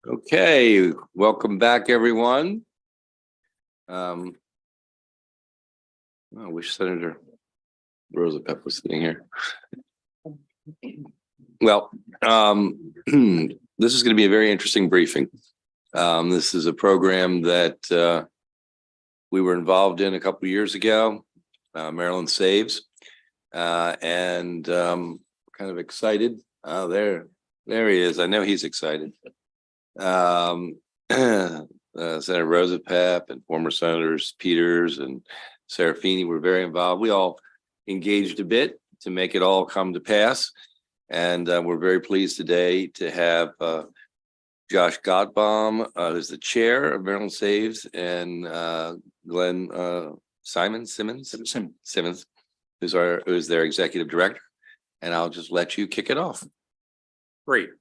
Okay, welcome back, everyone. I wish Senator Roosevelt was sitting here. Well, this is going to be a very interesting briefing. This is a program that we were involved in a couple of years ago, Maryland Saves, and kind of excited. Oh, there he is. I know he's excited. Senator Rosapap and former Senators Peters and Serafini were very involved. We all engaged a bit to make it all come to pass. And we're very pleased today to have Josh Gottbaum, who's the chair of Maryland Saves, and Glenn Simmons, who's their executive director. And I'll just let you kick it off. Great.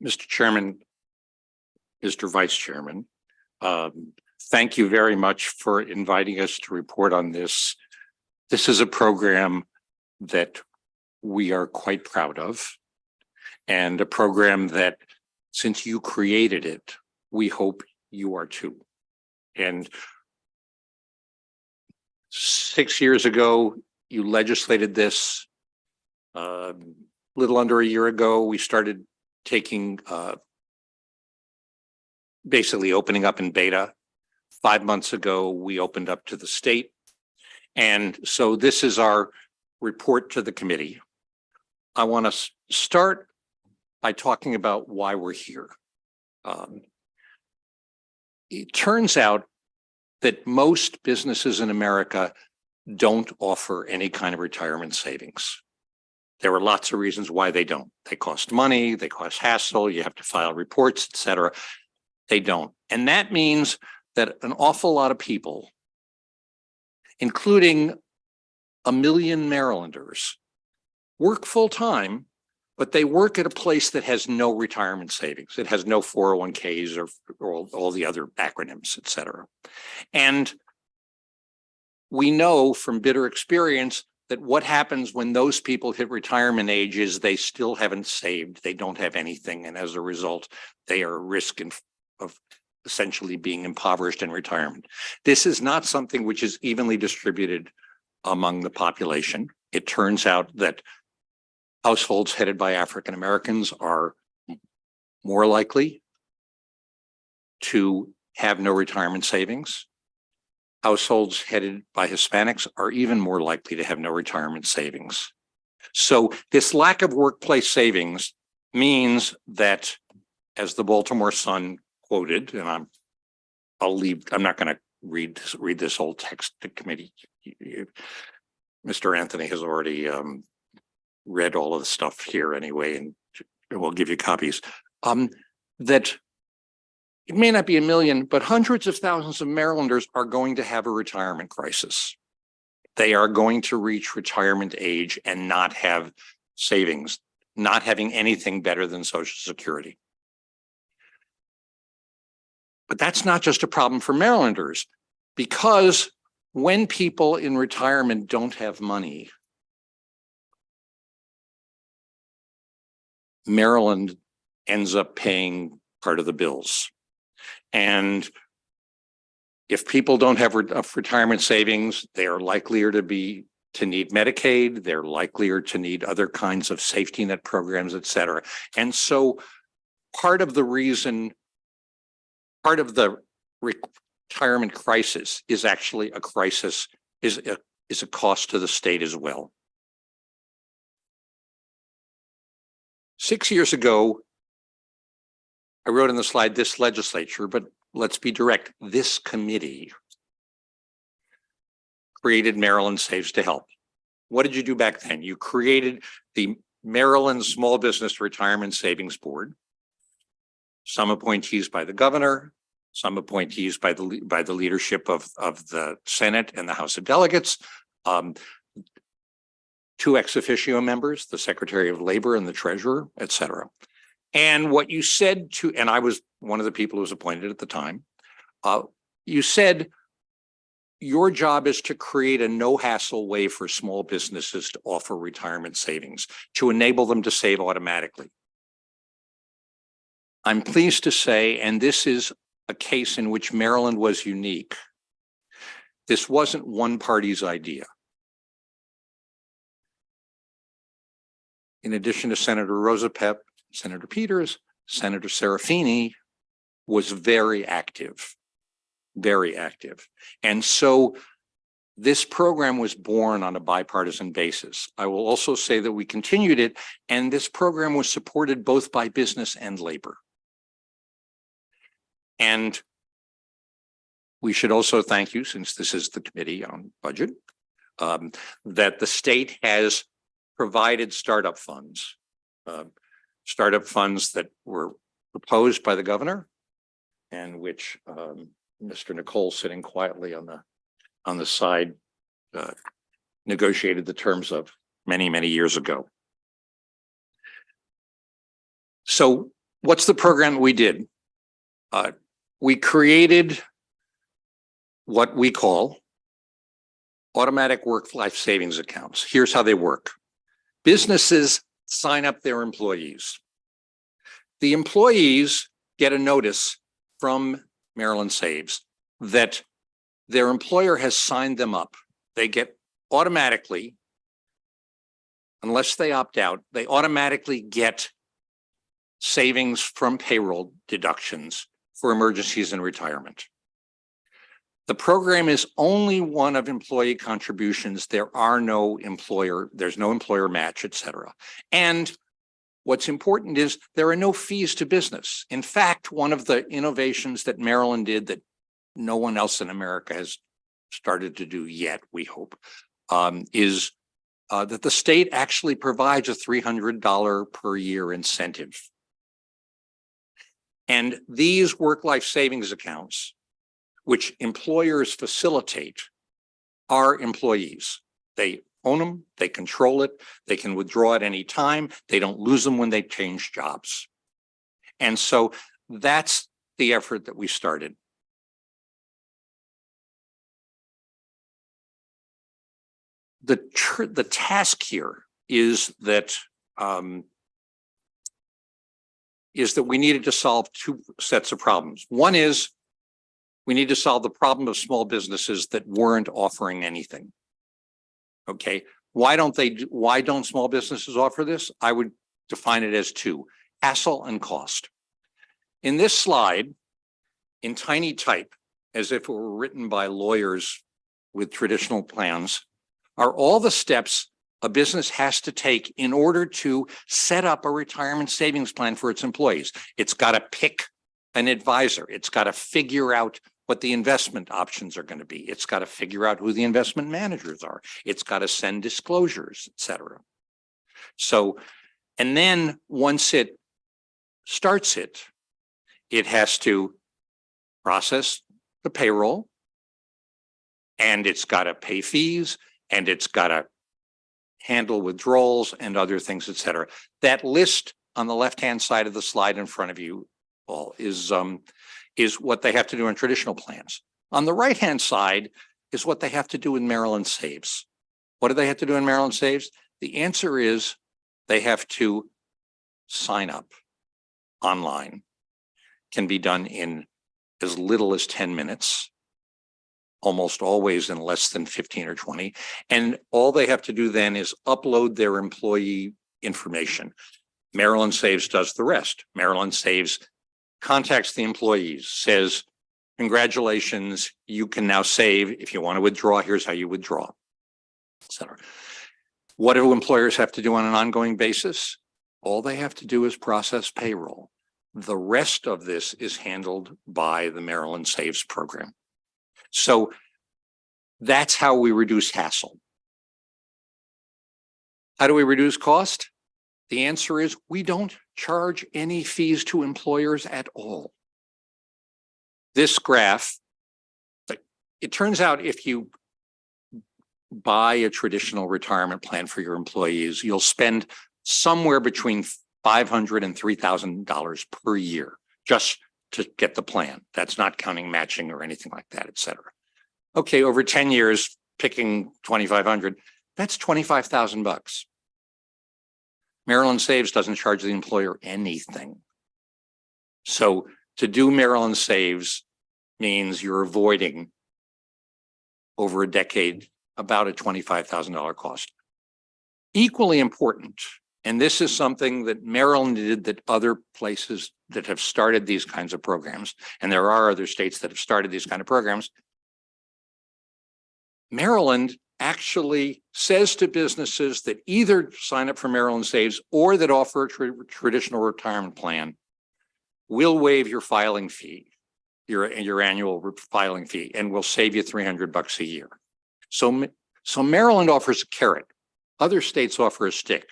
Mr. Chairman, Mr. Vice Chairman, thank you very much for inviting us to report on this. This is a program that we are quite proud of, and a program that, since you created it, we hope you are too. And 6 years ago, you legislated this. Little under a year ago, we started taking basically opening up in beta. 5 months ago, we opened up to the state. And so this is our report to the committee. I want to start by talking about why we're here. It turns out that most businesses in America don't offer any kind of retirement savings. There are lots of reasons why they don't. They cost money, they cost hassle, you have to file reports, etc. They don't. And that means that an awful lot of people, including 1 million Marylanders, work full-time, but they work at a place that has no retirement savings. It has no 401ks or all the other acronyms, etc. And we know from bitter experience that what happens when those people hit retirement age is they still haven't saved, they don't have anything, and as a result, they are at risk of essentially being impoverished in retirement. This is not something which is evenly distributed among the population. It turns out that households headed by African Americans are more likely to have no retirement savings. Households headed by Hispanics are even more likely to have no retirement savings. So this lack of workplace savings means that, as the Baltimore Sun quoted, and I'm not going to read this whole text to committee. Mr. Anthony has already read all of the stuff here anyway, and we'll give you copies. That it may not be 1 million, but hundreds of thousands of Marylanders are going to have a retirement crisis. They are going to reach retirement age and not have savings, not having anything better than Social Security. But that's not just a problem for Marylanders, because when people in retirement don't have money, Maryland ends up paying part of the bills. And if people don't have retirement savings, they are likelier to need Medicaid, they're likelier to need other kinds of safety net programs, et cetera. And so part of the retirement crisis is actually a crisis, is a cost to the state as well. 6 years ago, I wrote in the slide, this legislature, but let's be direct, this committee created Maryland Saves to Help. What did you do back then? You created the Maryland Small Business Retirement Savings Board, some appointees by the governor, some appointees by the leadership of the Senate and the House of Delegates, 2 ex officio members, the Secretary of Labor and the Treasurer, et cetera. And what you said and I was one of the people who was appointed at the time, you said your job is to create a no-hassle way for small businesses to offer retirement savings, to enable them to save automatically. I'm pleased to say, and this is a case in which Maryland was unique, this wasn't one party's idea. In addition to Senator Rosapep, Senator Peters, Senator Serafini was very active. And so this program was born on a bipartisan basis. I will also say that we continued it, and this program was supported both by business and labor. And we should also thank you, since this is the Committee on Budget, that the state has provided startup funds that were proposed by the governor, and which Mr. Nicole, sitting quietly on the side, negotiated the terms of many years ago. So what's the program we did? We created what we call automatic work-life savings accounts. Here's how they work. Businesses sign up their employees. The employees get a notice from Maryland Saves that their employer has signed them up. They get automatically, unless they opt out, they automatically get savings from payroll deductions for emergencies and retirement. The program is only one of employee contributions. There's no employer match, et cetera. And what's important is there are no fees to business. In fact, one of the innovations that Maryland did that no one else in America has started to do yet, we hope, is that the state actually provides a $300 per year incentive. And these work-life savings accounts, which employers facilitate, are employees. They own them, they control it, they can withdraw at any time, they don't lose them when they change jobs. And so that's the effort that we started. The task here is that we needed to solve two sets of problems. One is we need to solve the problem of small businesses that weren't offering anything. Okay, why don't small businesses offer this? I would define it as two: hassle and cost. In this slide, in tiny type, as if it were written by lawyers with traditional plans, are all the steps a business has to take in order to set up a retirement savings plan for its employees. It's got to pick an advisor. It's got to figure out what the investment options are going to be. It's got to figure out who the investment managers are. It's got to send disclosures, et cetera. So, and then once it starts it has to process the payroll, and it's got to pay fees, and it's got to handle withdrawals and other things, et cetera. That list on the left-hand side of the slide in front of you all is what they have to do in traditional plans. On the right-hand side is what they have to do in Maryland Saves. What do they have to do in Maryland Saves? The answer is they have to sign up online. Can be done in as little as 10 minutes, almost always in less than 15 or 20. And all they have to do then is upload their employee information. Maryland Saves does the rest. Maryland Saves contacts the employees, says, congratulations, you can now save. If you want to withdraw, here's how you withdraw, et cetera. What do employers have to do on an ongoing basis? All they have to do is process payroll. The rest of this is handled by the Maryland Saves program. So that's how we reduce hassle. How do we reduce cost? The answer is we don't charge any fees to employers at all. This graph, it turns out if you buy a traditional retirement plan for your employees, you'll spend somewhere between $500 and $3,000 per year just to get the plan. That's not counting matching or anything like that, et cetera. Okay, over 10 years, picking 2,500, that's $25,000. Maryland Saves doesn't charge the employer anything. So to do Maryland Saves means you're avoiding over a decade about a $25,000 cost. Equally important, and this is something that Maryland did that other places that have started these kinds of programs, and there are other states that have started these kind of programs. Maryland actually says to businesses that either sign up for Maryland Saves or that offer a traditional retirement plan, we'll waive your filing fee, your annual filing fee, and we'll save you $300 a year. So Maryland offers a carrot. Other states offer a stick.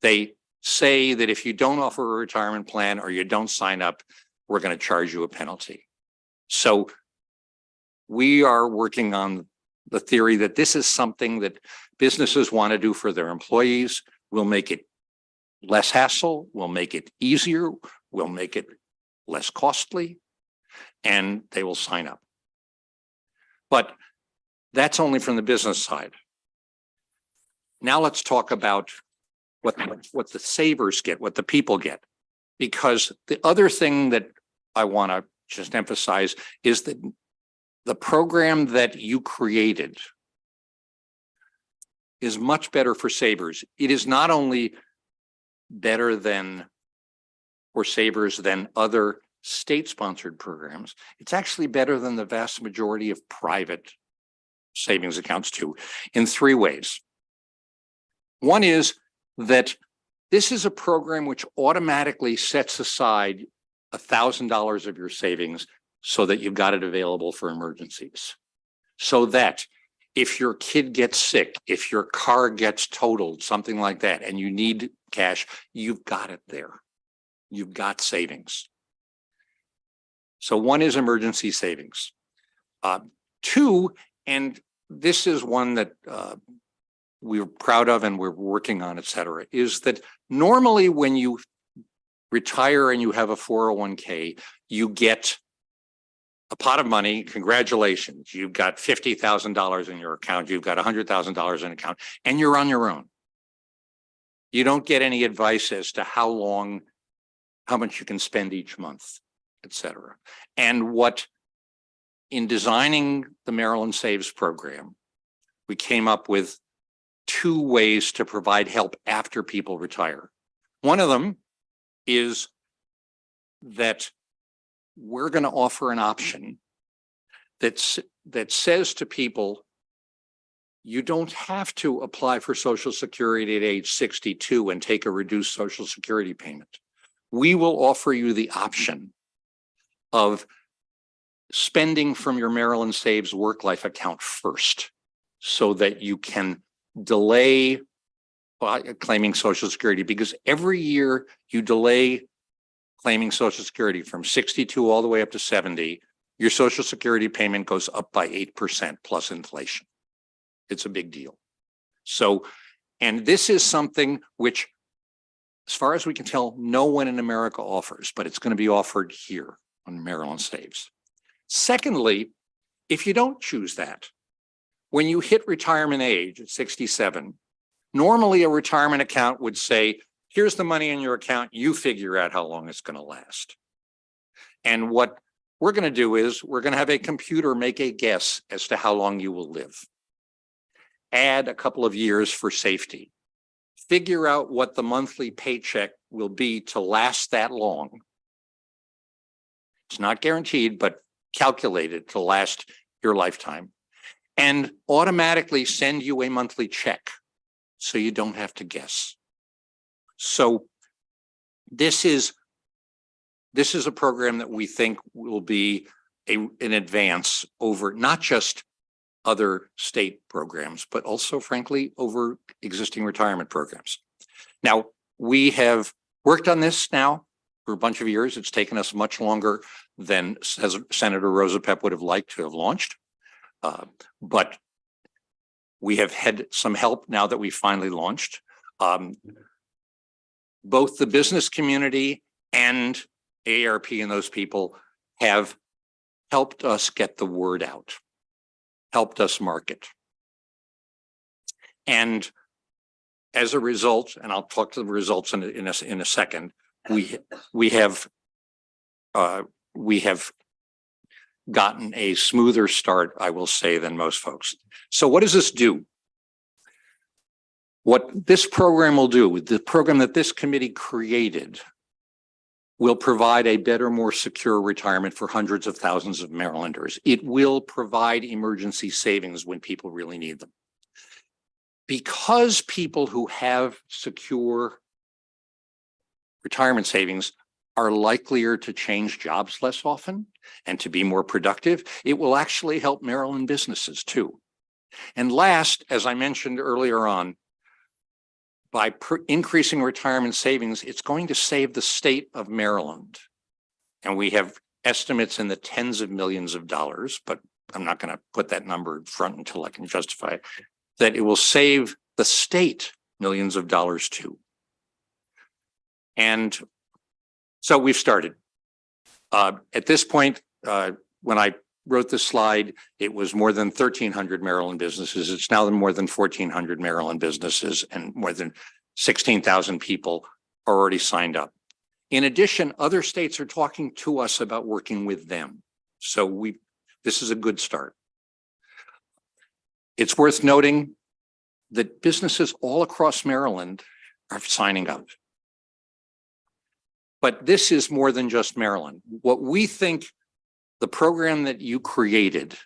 They say that if you don't offer a retirement plan or you don't sign up, we're going to charge you a penalty. So we are working on the theory that this is something that businesses want to do for their employees. We'll make it less hassle. We'll make it easier. We'll make it less costly, and they will sign up. But that's only from the business side. Now let's talk about what the savers get, what the people get, because the other thing that I want to just emphasize is that the program that you created is much better for savers. It is not only better than for savers than other state-sponsored programs, it's actually better than the vast majority of private savings accounts too, in three ways. One is that this is a program which automatically sets aside $1,000 of your savings so that you've got it available for emergencies. So that if your kid gets sick, if your car gets totaled, something like that, and you need cash, you've got it there. You've got savings. So one is emergency savings. Two, and this is one that we're proud of and we're working on, et cetera, is that normally when you retire and you have a 401k, you get a pot of money. Congratulations. You've got $50,000 in your account. You've got $100,000 in account, and you're on your own. You don't get any advice as to how much you can spend each month, et cetera. And in designing the Maryland Saves program, we came up with two ways to provide help after people retire. One of them is that we're going to offer an option that says to people, you don't have to apply for Social Security at age 62 and take a reduced Social Security payment. We will offer you the option of spending from your Maryland Saves WorkLife account first so that you can delay claiming Social Security, because every year you delay claiming Social Security from 62 all the way up to 70, your Social Security payment goes up by 8% plus inflation. It's a big deal. So, and this is something which, as far as we can tell, no one in America offers, but it's going to be offered here on Maryland Saves. Secondly, if you don't choose that, when you hit retirement age at 67, normally a retirement account would say, here's the money in your account, you figure out how long it's going to last. And what we're going to do is we're going to have a computer make a guess as to how long you will live. Add a couple of years for safety. Figure out what the monthly paycheck will be to last that long. It's not guaranteed, but calculated to last your lifetime. And automatically send you a monthly check so you don't have to guess. So this is a program that we think will be an advance over not just other state programs, but also, frankly, over existing retirement programs. Now, we have worked on this now for a bunch of years. It's taken us much longer than Senator Rosa Pepp would have liked to have launched. But we have had some help now that we finally launched. Both the business community and AARP and those people have helped us get the word out, helped us market. And as a result, and I'll talk to the results in a second, we have we have gotten a smoother start, I will say, than most folks. So what does this do? What this program will do, the program that this committee created, will provide a better, more secure retirement for hundreds of thousands of Marylanders. It will provide emergency savings when people really need them. Because people who have secure retirement savings are likelier to change jobs less often and to be more productive, it will actually help Maryland businesses too. And last, as I mentioned earlier on, by increasing retirement savings, it's going to save the state of Maryland. And we have estimates in the tens of millions of dollars, but I'm not going to put that number in front until I can justify it, that it will save the state millions of dollars too. And so we've started. At this point, when I wrote this slide, it was more than 1,300 Maryland businesses. It's now more than 1,400 Maryland businesses, and more than 16,000 people are already signed up. In addition, other states are talking to us about working with them. So this is a good start. It's worth noting that businesses all across Maryland are signing up. But this is more than just Maryland. What we think the program that you created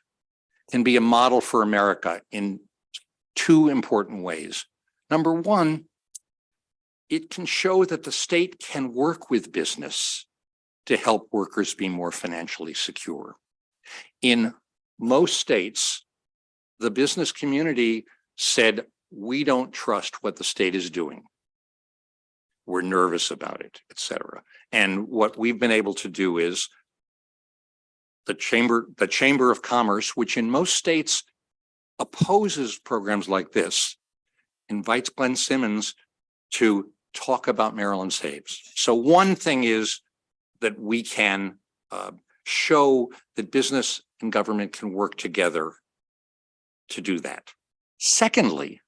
can be a model for America in two important ways. Number one, it can show that the state can work with business to help workers be more financially secure. In most states, the business community said, we don't trust what the state is doing. We're nervous about it, et cetera. And what we've been able to do is the Chamber of Commerce, which in most states opposes programs like this, invites Glenn Simmons to talk about Maryland Saves. So one thing is that we can show that business and government can work together to do that. Secondly,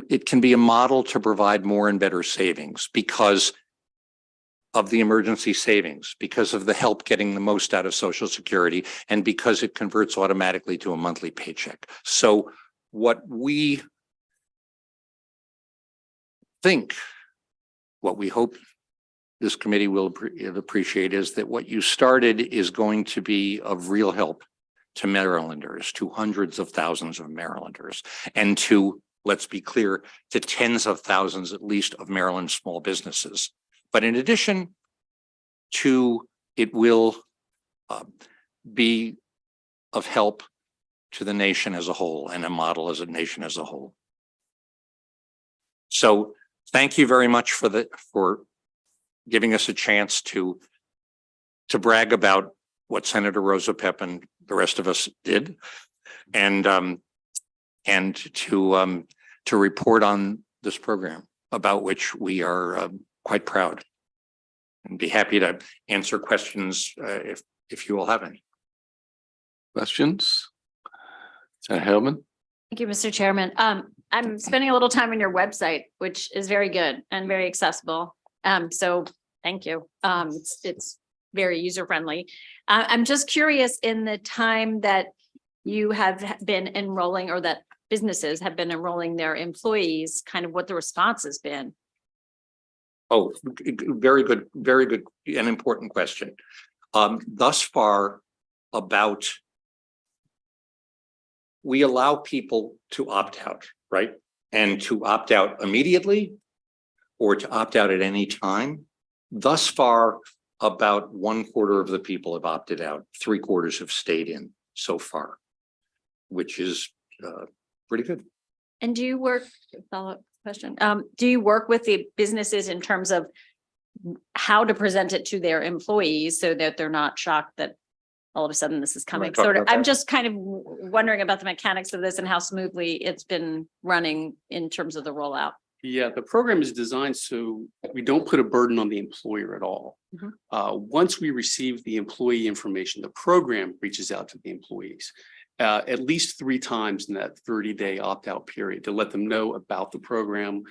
it can be a model to provide more and better savings because of the emergency savings, because of the help getting the most out of Social Security, and because it converts automatically to a monthly paycheck. So what we think, what we hope this committee will appreciate, is that what you started is going to be of real help to Marylanders, to hundreds of thousands of Marylanders, and to, let's be clear, to tens of thousands at least of Maryland small businesses. But in addition to, it will be of help to the nation as a whole and a model as a nation as a whole. So thank you very much for giving us a chance to brag about what Senator Rosa Pepp and the rest of us did, and to report on this program, about which we are quite proud, and be happy to answer questions if you all have any. Questions? Senator Hellman? Thank you, Mr. Chairman. I'm spending a little time on your website, which is very good and very accessible. So thank you. It's very user-friendly. I'm just curious, in the time that you have been enrolling, or that businesses have been enrolling their employees, kind of what the response has been. Oh, very good and important question. Thus far, we allow people to opt out, right? And to opt out immediately or to opt out at any time. Thus far, about 1/4 of the people have opted out. 3/4 have stayed in so far, which is pretty good. And do you work, follow-up question, do you work with the businesses in terms of how to present it to their employees so that they're not shocked that all of a sudden this is coming? I'm just kind of wondering about the mechanics of this and how smoothly it's been running in terms of the rollout. Yeah, the program is designed so we don't put a burden on the employer at all. Once we receive the employee information, the program reaches out to the employees at least 3 times in that 30-day opt-out period to let them know about the program,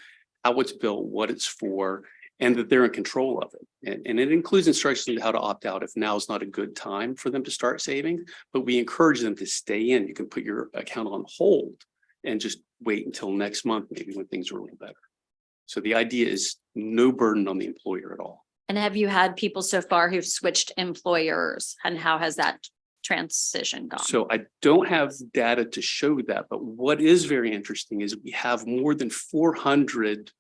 how it's built, what it's for, and that they're in control of it. And it includes instructions on how to opt out if now is not a good time for them to start saving, but we encourage them to stay in. You can put your account on hold and just wait until next month, maybe when things are a little better. So the idea is no burden on the employer at all. And have you had people so far who've switched employers, and how has that transition gone? So I don't have data to show that, but what is very interesting is we have more than 400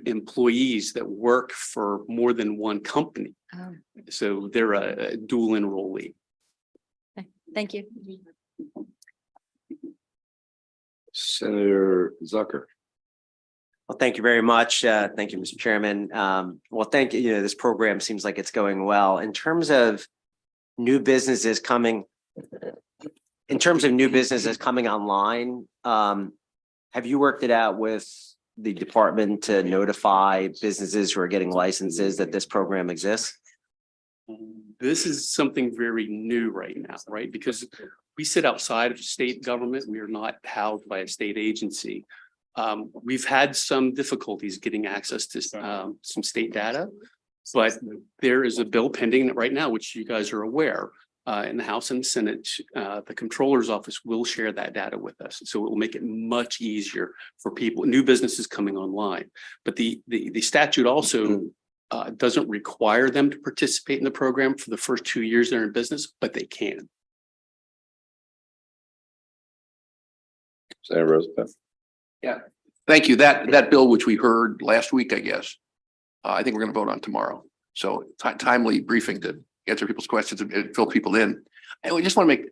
employees that work for more than one company. Oh, So they're a dual enrollee. thank you. Senator Zucker. Well, thank you very much. Thank you, Mr. Chairman. Well, thank you. You know, this program seems like it's going well. In terms of new businesses coming online, have you worked it out with the department to notify businesses who are getting licenses that this program exists? This is something very new right now, right? Because we sit outside of state government. We are not housed by a state agency. We've had some difficulties getting access to some state data, but there is a bill pending right now, which you guys are aware, in the House and the Senate. The Comptroller's Office will share that data with us. So it will make it much easier for people, new businesses coming online. But the statute also doesn't require them to participate in the program for the first 2 years they're in business, but they can. Senator Roosevelt. Yeah, thank you. That bill, which we heard last week, I guess, I think we're going to vote on tomorrow. So timely briefing to answer people's questions and fill people in. And we just want to make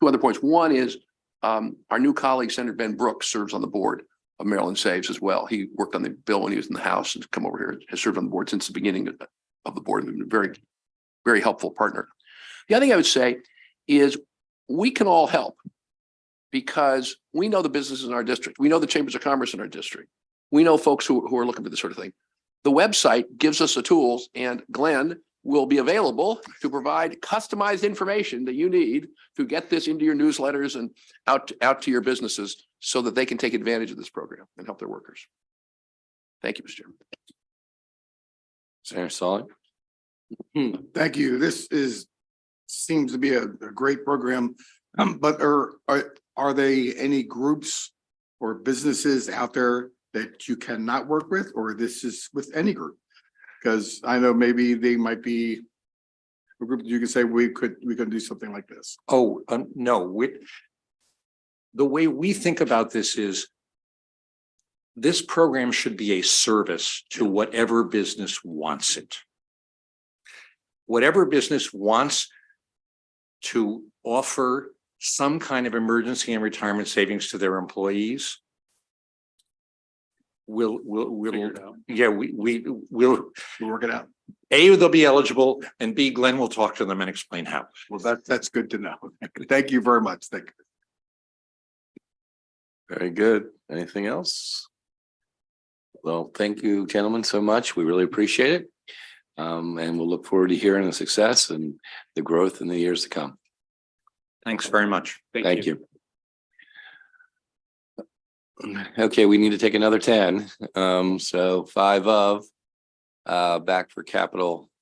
two other points. One is our new colleague, Senator Ben Brooks, serves on the board of Maryland Saves as well. He worked on the bill when he was in the House and come over here, has served on the board since the beginning of the board, and been a very, very helpful partner. The other thing I would say is we can all help, because we know the businesses in our district. We know the chambers of commerce in our district. We know folks who are looking for this sort of thing. The website gives us the tools, and Glenn will be available to provide customized information that you need to get this into your newsletters and out to your businesses so that they can take advantage of this program and help their workers. Thank you, Mr. Chairman. Senator Solly. Thank you. This seems to be a great program. But are they any groups or businesses out there that you cannot work with, or this is with any group? Because I know maybe they might be a group that you can say we could do something like this. Oh, no, the way we think about this is this program should be a service to whatever business wants it. Whatever business wants to offer some kind of emergency and retirement savings to their employees, we'll yeah, we'll We'll work it out. A, they'll be eligible, and B, Glenn will talk to them and explain how. Well, that's good to know. Thank you very much. Thank you. Very good. Anything else? Well, thank you, gentlemen, so much. We really appreciate it. And we'll look forward to hearing the success and the growth in the years to come. Thanks very much. Thank you. Okay, we need to take another 10. So 5 of back for capital